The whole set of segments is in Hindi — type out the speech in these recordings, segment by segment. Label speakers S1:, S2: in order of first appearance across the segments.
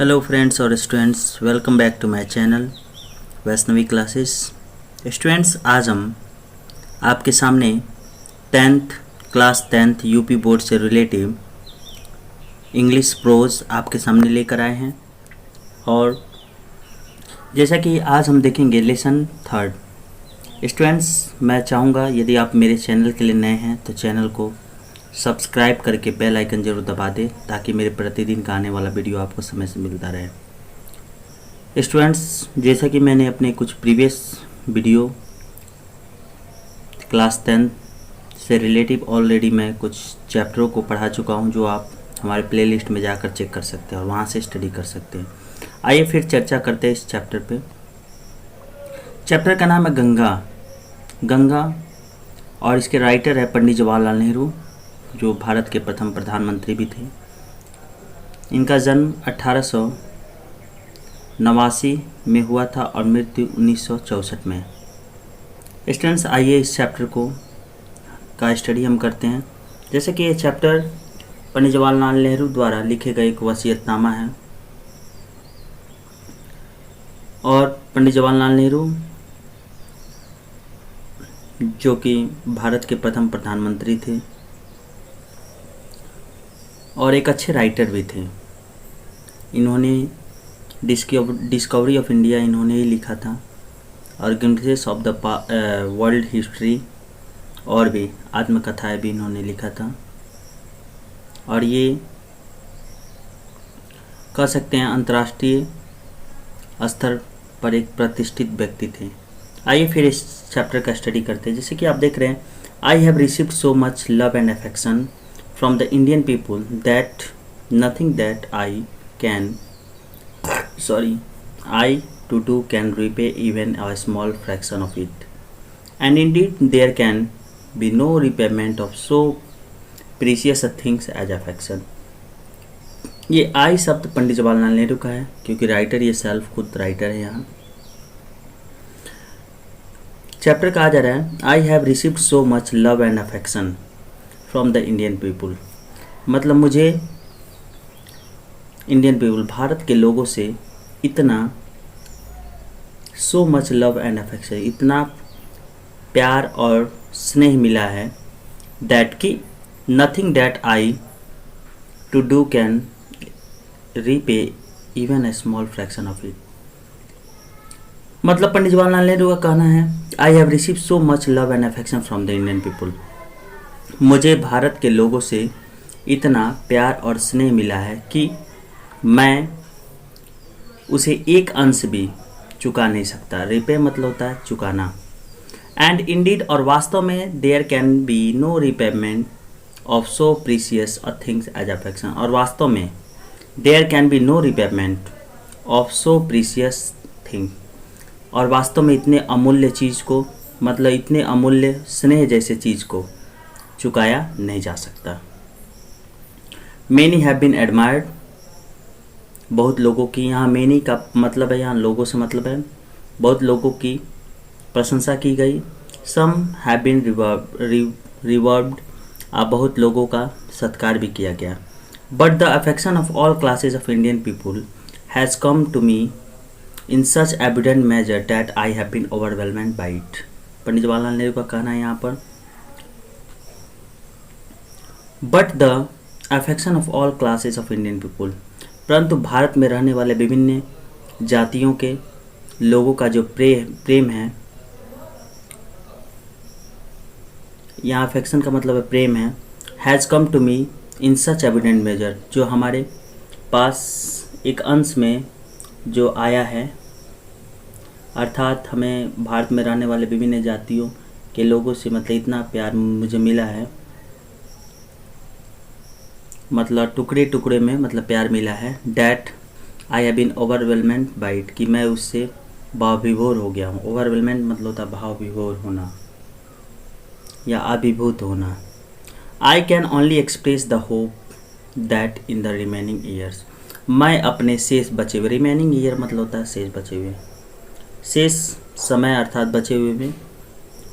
S1: हेलो फ्रेंड्स और students, welcome back to my channel Vaishnavi classes. Students, आज हम आपके सामने क्लास 10th यूपी बोर्ड से रिलेटिव इंग्लिश प्रोज आपके सामने लेकर आए हैं। और जैसा कि आज हम देखेंगे लेसन 3। स्टूडेंट्स, मैं चाहूँगा यदि आप मेरे चैनल के लिए नए हैं तो चैनल को सब्सक्राइब करके बेल आइकन ज़रूर दबा दें ताकि मेरे प्रतिदिन का आने वाला वीडियो आपको समय से मिलता रहे। स्टूडेंट्स, जैसा कि मैंने अपने कुछ प्रीवियस वीडियो क्लास 10 से रिलेटिव ऑलरेडी मैं कुछ चैप्टरों को पढ़ा चुका हूं, जो आप हमारे प्लेलिस्ट में जाकर चेक कर सकते हैं और वहां से स्टडी कर सकते हैं। आइए फिर चर्चा करते हैं इस चैप्टर पे। चैप्टर का नाम है गंगा और इसके राइटर है पंडित जवाहरलाल नेहरू, जो भारत के प्रथम प्रधानमंत्री भी थे। इनका जन्म 1889 में हुआ था और मृत्यु 1964 में। स्टूडेंट्स, आइए इस चैप्टर का स्टडी हम करते हैं। जैसे कि ये चैप्टर पंडित जवाहरलाल नेहरू द्वारा लिखे गए एक वसीयतनामा है और पंडित जवाहरलाल नेहरू जो कि भारत के प्रथम प्रधानमंत्री थे और एक अच्छे राइटर भी थे। इन्होंने डिस्कवरी ऑफ इंडिया इन्होंने ही लिखा था और glimpses of the world history और भी आत्मकथाएं भी इन्होंने लिखा था। और ये कह सकते हैं अंतर्राष्ट्रीय स्तर पर एक प्रतिष्ठित व्यक्ति थे। आइए फिर इस चैप्टर का स्टडी करते हैं। जैसे कि आप देख रहे हैं, आई have received so much love and affection from the Indian people that nothing that I to do can repay even a small fraction of it, and indeed there can be no repayment of so precious a things as affection। ये आई शब्द पंडित जवाहरलाल नेहरू का है क्योंकि राइटर ये सेल्फ खुद राइटर है। यहाँ चैप्टर कहा जा रहा है I have received so much love and affection from the Indian people, मतलब मुझे इंडियन पीपुल भारत के लोगों से इतना so much love and affection इतना प्यार और स्नेह मिला है दैट कि nothing that I to do can repay even a small fraction of it. मतलब पंडित जवाहरलाल नेहरू का कहना है I have receive so much love and affection from the Indian people, मुझे भारत के लोगों से इतना प्यार और स्नेह मिला है कि मैं उसे एक अंश भी चुका नहीं सकता। रिपे मतलब होता है चुकाना। एंड इंडीड और वास्तव में there can be no repayment of so precious a things as affection, और वास्तव में there can be no repayment of so precious thing, और वास्तव में इतने अमूल्य चीज़ को मतलब इतने अमूल्य स्नेह जैसे चीज़ को चुकाया नहीं जा सकता। मैनी हैव बीन एडमायर्ड, बहुत लोगों की, यहाँ मैनी का मतलब है यहाँ लोगों से मतलब है बहुत लोगों की प्रशंसा की गई। सम हैव बीन रिवर्ब्ड, बहुत लोगों का सत्कार भी किया गया। But the affection of all classes of Indian people has come to me in such evident measure that I have been overwhelmed by it. Pandit Jawaharlal Nehru का कहना है यहाँ पर but the affection of all classes of Indian people, परंतु भारत में रहने वाले विभिन्न जातियों के लोगों का जो प्रेम है, यहाँ अफेक्शन का मतलब है प्रेम है, has come to me in such evident measure, जो हमारे पास एक अंश में जो आया है, अर्थात हमें भारत में रहने वाले विभिन्न जातियों के लोगों से मतलब इतना प्यार मुझे मिला है, मतलब टुकड़े टुकड़े में मतलब प्यार मिला है। That I have been overwhelmed by it, कि मैं उससे भावविभोर हो गया हूँ। ओवरवेलमेंट मतलब होता है भावविभोर होना या अभिभूत होना। I can only express the hope that in the remaining years, मैं अपने शेष बचे हुए, रिमेनिंग ईयर मतलब होता है शेष बचे हुए, शेष समय अर्थात बचे हुए में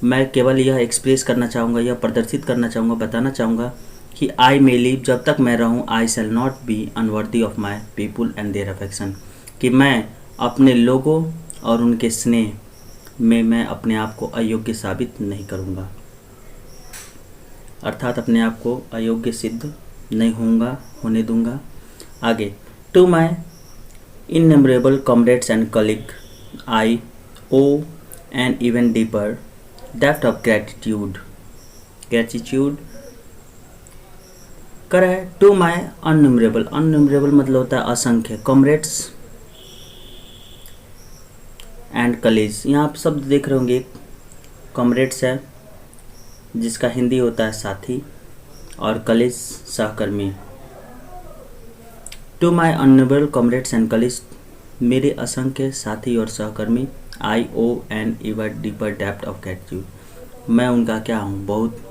S1: मैं केवल यह एक्सप्रेस करना चाहूँगा, यह प्रदर्शित करना चाहूँगा, बताना चाहूँगा कि आई मे लिव, जब तक मैं रहूँ, I shall not be unworthy of my people and their affection, कि मैं अपने लोगों और उनके स्नेह में मैं अपने आप को अयोग्य साबित नहीं करूँगा, अर्थात अपने आप को अयोग्य सिद्ध नहीं होने दूंगा। आगे, to my innumerable comrades and colleague I owe an even deeper depth of gratitude कर है। टू माई अनन्यूमरेबल मतलब होता है असंख्य, कॉमरेड्स एंड कलीज, यहाँ आप शब्द देख रहे होंगे, कॉमरेड्स है जिसका हिंदी होता है साथी, और कलीज सहकर्मी। To my innumerable comrades and colleagues, मेरे असंख्य साथी और सहकर्मी, I owe an even deeper depth of gratitude, मैं उनका क्या हूँ, बहुत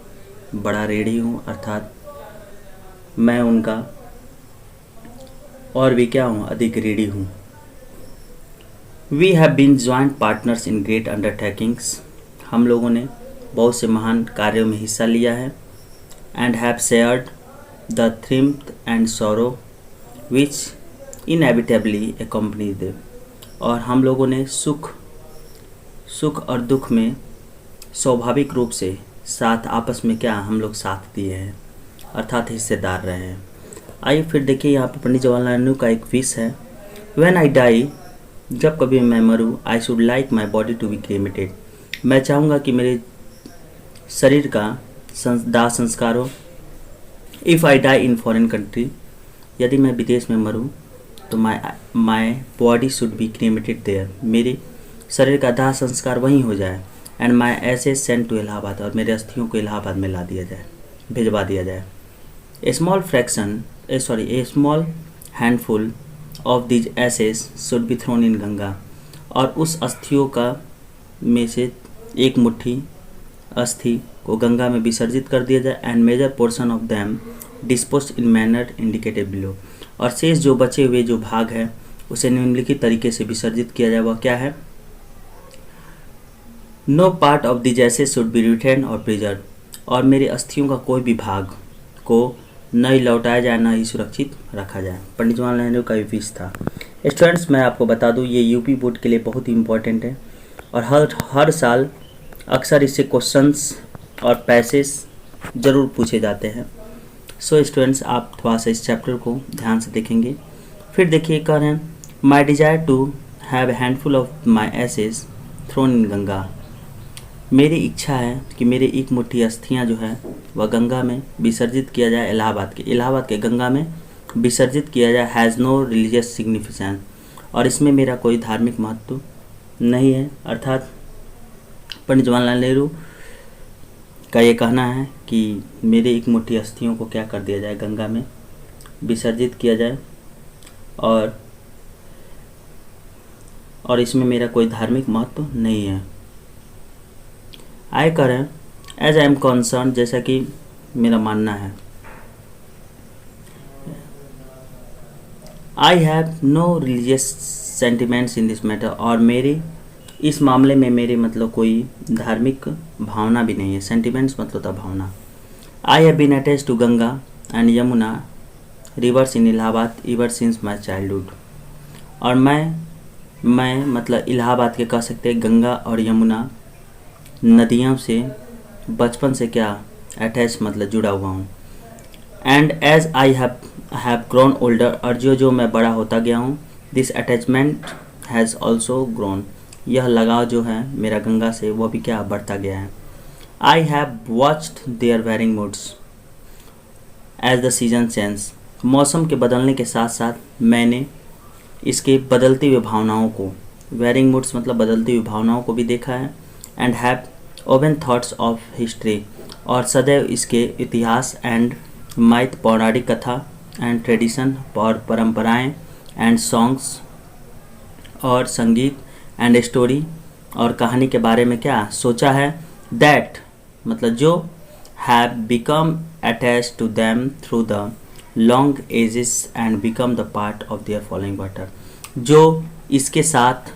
S1: बड़ा ऋणी हूँ, अर्थात मैं उनका और भी क्या हूँ, अधिक ऋणी हूँ। We have been joint partners in great undertakings, हम लोगों ने बहुत से महान कार्यों में हिस्सा लिया है। And have shared the triumph and sorrow which inevitably accompany them, और हम लोगों ने सुख और दुख में स्वाभाविक रूप से साथ आपस में क्या हम लोग साथ दिए हैं, अर्थात हिस्सेदार रहे हैं। आइए फिर देखिए, यहाँ पर पंडित जवाहरलाल नेहरू का एक विश है, व्हेन आई डाई, जब कभी मैं मरूँ, I should like my body to be cremated, मैं चाहूँगा कि मेरे शरीर का दाह संस्कार हो। If I die in foreign country, यदि मैं विदेश में मरूँ तो my body should be cremated there, मेरे शरीर का दाह संस्कार वहीं हो जाए। And my ashes sent to Allahabad, और मेरे अस्थियों को इलाहाबाद में भिजवा दिया जाए। A small handful of these ashes should be thrown in Ganga, और उस अस्थियों का में से एक मुट्ठी अस्थि को गंगा में विसर्जित कर दिया जाए। And major portion of them disposed in manner indicated below, और शेष जो बचे हुए जो भाग है उसे निम्नलिखित तरीके से विसर्जित किया जाए। वह क्या है, नो पार्ट ऑफ द जैसे शुड बी रिटेन और प्रिजर्व, और मेरे अस्थियों का कोई भी भाग को न ही लौटाया जाए न ही सुरक्षित रखा जाए। पंडित जवाहरलाल नेहरू का विश था। स्टूडेंट्स, मैं आपको बता दूं, ये यूपी बोर्ड के लिए बहुत ही इम्पोर्टेंट है, और हर साल अक्सर इससे क्वेश्चंस और पैसेज ज़रूर पूछे जाते हैं। सो स्टूडेंट्स, आप थोड़ा सा इस चैप्टर को ध्यान से देखेंगे। फिर देखिए, कह रहे हैं, my desire to have a handful of my ashes thrown in Ganga, मेरी इच्छा है कि मेरे एक मुट्ठी अस्थियाँ जो है वह गंगा में विसर्जित किया जाए, इलाहाबाद के गंगा में विसर्जित किया जाए। हैज़ नो रिलीजियस सिग्निफिकेंस, और इसमें मेरा कोई धार्मिक महत्व नहीं है, अर्थात पंडित जवाहरलाल नेहरू का ये कहना है कि मेरे एक मुट्ठी अस्थियों को क्या कर दिया जाए, गंगा में विसर्जित किया जाए, और इसमें मेरा कोई धार्मिक महत्व नहीं है। आय करें, एज आई एम कंसर्न, जैसा कि मेरा मानना है, I have no religious sentiments in this matter, और मेरे इस मामले में मेरे मतलब कोई धार्मिक भावना भी नहीं है। सेंटिमेंट्स मतलब होता भावना। I have been attached to Ganga and Yamuna rivers in Allahabad ever since my childhood, और मैं मतलब इलाहाबाद के कह सकते हैं, गंगा और यमुना नदियों से बचपन से क्या अटैच मतलब जुड़ा हुआ हूँ। And as I have grown older, और जो मैं बड़ा होता गया हूँ, this attachment has also grown, यह लगाव जो है मेरा गंगा से वह भी क्या बढ़ता गया है। I have watched their varying moods as the season change, मौसम के बदलने के साथ साथ मैंने इसके बदलती हुई भावनाओं को, वेरिंग मूड्स मतलब बदलती हुई भावनाओं को भी देखा है। And have oven thoughts of history, और सदैव इसके इतिहास एंड माइथ पौराणिक कथा एंड ट्रेडिशन और परंपराएं एंड सॉन्ग्स और संगीत एंड स्टोरी और कहानी के बारे में क्या सोचा है। दैट मतलब जो have become attach to them through the long ages and become the part of their following water, जो इसके साथ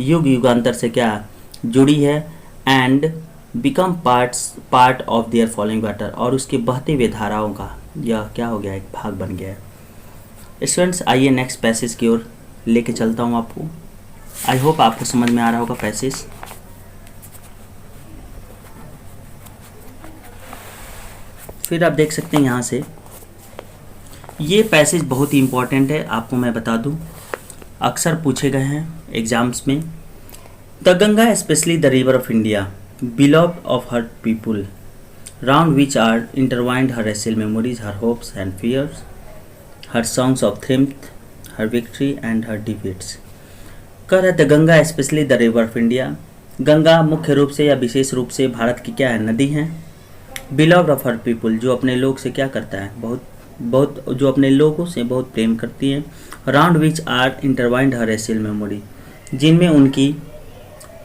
S1: युग युगांतर से क्या जुड़ी है and become part of their following water, और उसके बहते हुए धाराओं का यह क्या हो गया, एक भाग बन गया है। स्टूडेंट्स आइए नेक्स्ट पैसेज की ओर लेके चलता हूँ आपको। आई होप आपको समझ में आ रहा होगा पैसेज। फिर आप देख सकते हैं यहाँ से ये पैसेज बहुत ही इंपॉर्टेंट है, आपको मैं बता दूँ, अक्सर पूछे गए हैं एग्जाम्स में। The Ganga specially the river of India beloved of her people, round which are intertwined her racial memories, her hopes and fears, her songs of triumph, her victory and her defeats। कह रहे the Ganga specially the river of India, Ganga मुख्य रूप से या विशेष रूप से भारत की क्या है, नदी है। बिलव्ड ऑफ हर पीपुल, जो अपने लोग से क्या करता है, बहुत जो अपने लोगों से बहुत प्रेम करती है। Round which are intertwined her racial memory, जिनमें उनकी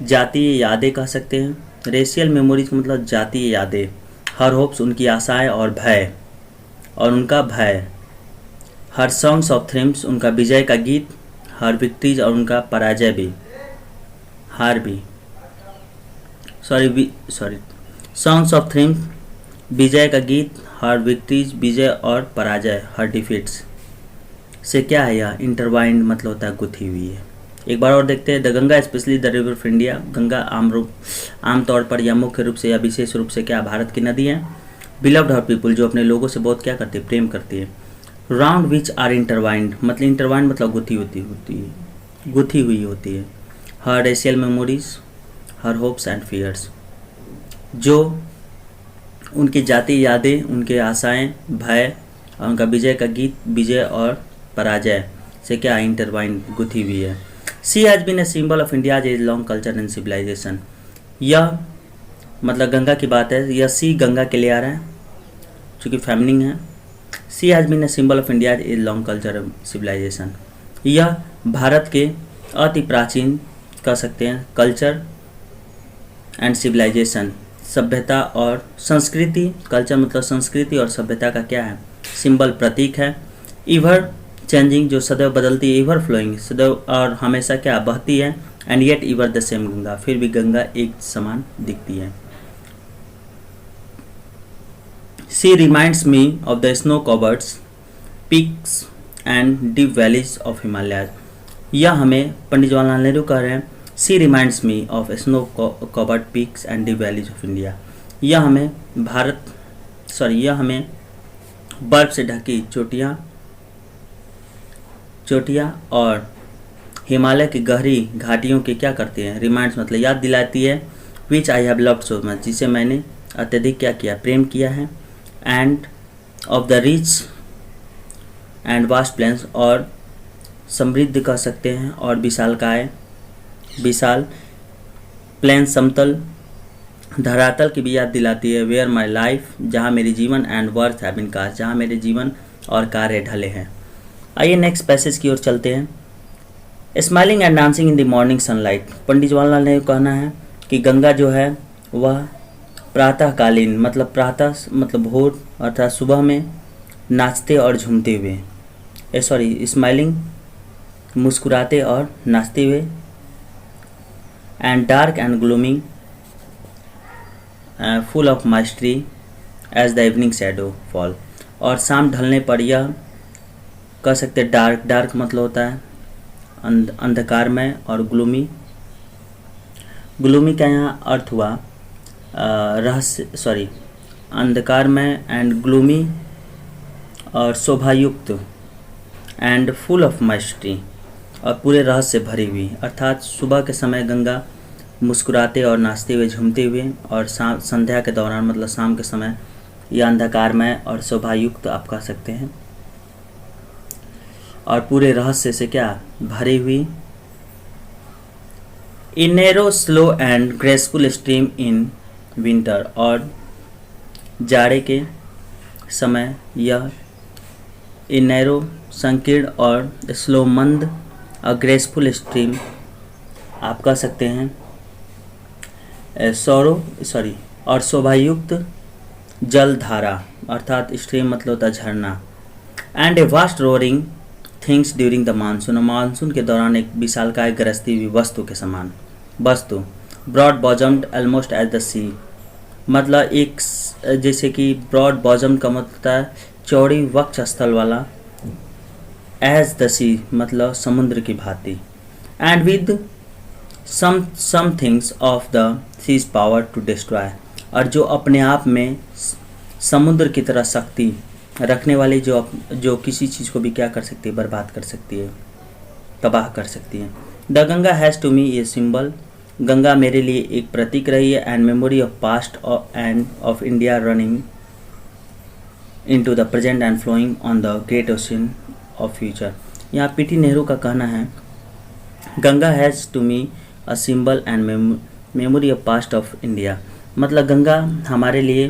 S1: जातीय यादें कह सकते हैं। रेशियल मेमोरीज का मतलब जातीय यादें। हर होप्स, उनकी आशाएं और भय, और उनका भय। हर सॉन्ग्स ऑफ थ्रिम्स, उनका विजय का गीत। हर विक्ट्रीज, और उनका पराजय भी, हार भी। सॉन्ग्स ऑफ थ्रिम्स, विजय का गीत। हर विक्ट्रीज, विजय और पराजय। हर डिफीट्स से क्या है, यह इंटरवाइंड मतलब होता है गुथी हुई है। एक बार और देखते हैं। The Ganga specially the river of India, Ganga आमतौर पर या मुख्य रूप से या विशेष रूप से क्या भारत की नदी है। बिलव्ड हर पीपुल, जो अपने लोगों से बहुत क्या करती है, प्रेम करती है। राउंड विच आर इंटरवाइंड, मतलब इंटरवाइंड मतलब गुथी हुई होती है। Her racial memories, her hopes and fears, जो उनकी जातीय यादें, उनके आशाएं, भय, और उनका विजय का गीत, विजय और पराजय से क्या इंटरवाइंड गुथी हुई है। She has been a symbol of India's age long culture and civilization, यह मतलब गंगा की बात है, यह सी गंगा के लिए आ रहा है चूँकि फेमिनिन है। She has been a symbol of India's age long culture and civilization, यह भारत के अति प्राचीन कह सकते हैं कल्चर एंड सिविलाइजेशन, सभ्यता और संस्कृति। कल्चर मतलब संस्कृति और सभ्यता का क्या है, सिंबल, प्रतीक है। इवर चेंजिंग, जो सदैव बदलती है। इवर फ्लोइंग, सदैव और हमेशा क्या बहती है। And yet ever the same Ganga, फिर भी गंगा एक समान दिखती है। She reminds me of the snow covered peaks and deep valleys of Himalaya, यह हमें पंडित जवाहरलाल नेहरू कह रहे हैं। She reminds me of snow covered peaks and deep valleys of India, यह हमें बर्फ से ढकी चोटियाँ और हिमालय की गहरी घाटियों की क्या करती हैं, रिमाइंड्स मतलब याद दिलाती है। Which I have loved so much, जिसे मैंने अत्यधिक क्या किया, प्रेम किया है। And of the rich and vast plains, और समृद्ध कह सकते हैं, और विशाल प्लेन, समतल धरातल की भी याद दिलाती है। वेयर माई लाइफ, जहाँ मेरी जीवन, and worth have been cast, जहाँ मेरे जीवन और कार्य ढले हैं। आइए नेक्स्ट पैसेज की ओर चलते हैं। Smiling and dancing in the morning sunlight, Pandit Jawaharlal Nehru कहना है कि गंगा जो है वह प्रातःकालीन मतलब भोर अर्थात सुबह में नाचते और झूमते हुए, स्माइलिंग मुस्कुराते और नाचते हुए। And dark and gloomy full of mystery as the evening shadows fall, और शाम ढलने पर यह कह सकते डार्क मतलब होता है अंधकारमय, और ग्लूमी का यहाँ अर्थ हुआ अंधकारमय एंड ग्लूमी और शोभायुक्त, एंड फुल ऑफ माइस्ट्री, और पूरे रहस्य से भरी हुई। अर्थात सुबह के समय गंगा मुस्कुराते और नाचते हुए, झूमते हुए, और संध्या के दौरान मतलब शाम के समय यह अंधकारमय और शोभायुक्त आप कह सकते हैं, और पूरे रहस्य से क्या भरी हुई। इन narrow slow and graceful stream in winter, और जाड़े के समय यह इन नैरो संकीर्ण और स्लो मंद और ग्रेसफुल स्ट्रीम आप कह सकते हैं और शोभायुक्त जल धारा, अर्थात स्ट्रीम मतलब होता है झरना। And a vast roaring things during the monsoon के दौरान एक विशालकाय गरजती हुई वस्तु के समान, ब्रॉड बॉजम्ड ऑलमोस्ट एज द सी, मतलब जैसे कि ब्रॉड बॉजम का मतलब होता है चौड़ी वक्ष स्थल वाला, एज द सी मतलब समुद्र की भांति, and with some things of the seas power to destroy, और जो अपने आप में समुद्र की तरह शक्ति रखने वाली, जो किसी चीज़ को भी क्या कर सकती है, बर्बाद कर सकती है, तबाह कर सकती है। The Ganga has to me a symbol, Ganga मेरे लिए एक प्रतीक रही है, and memory of past and of India running into the present and flowing on the great ocean of future. यहाँ पीटी नेहरू का कहना है Ganga has to me a symbol and memory of past of India, मतलब गंगा हमारे लिए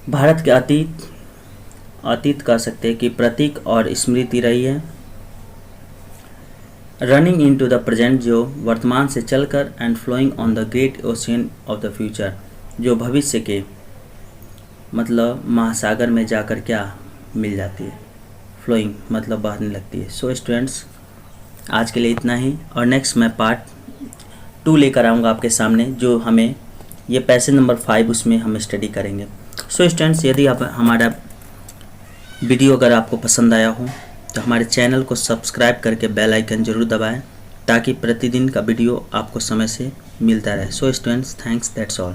S1: भारत के अतीत कह सकते हैं कि प्रतीक और स्मृति रही है। रनिंग इनटू द प्रेजेंट जो वर्तमान से चलकर, and flowing on the great ocean of the future जो भविष्य के मतलब महासागर में जाकर क्या मिल जाती है, फ्लोइंग मतलब बहने लगती है। सो स्टूडेंट्स आज के लिए इतना ही, और नेक्स्ट मैं पार्ट 2 लेकर आऊँगा आपके सामने, जो हमें ये पैसेज नंबर 5 उसमें हम स्टडी करेंगे। सो स्टूडेंट्स यदि आप हमारा वीडियो अगर आपको पसंद आया हो तो हमारे चैनल को सब्सक्राइब करके बेल आइकन ज़रूर दबाएं, ताकि प्रतिदिन का वीडियो आपको समय से मिलता रहे। So students thanks, that's all.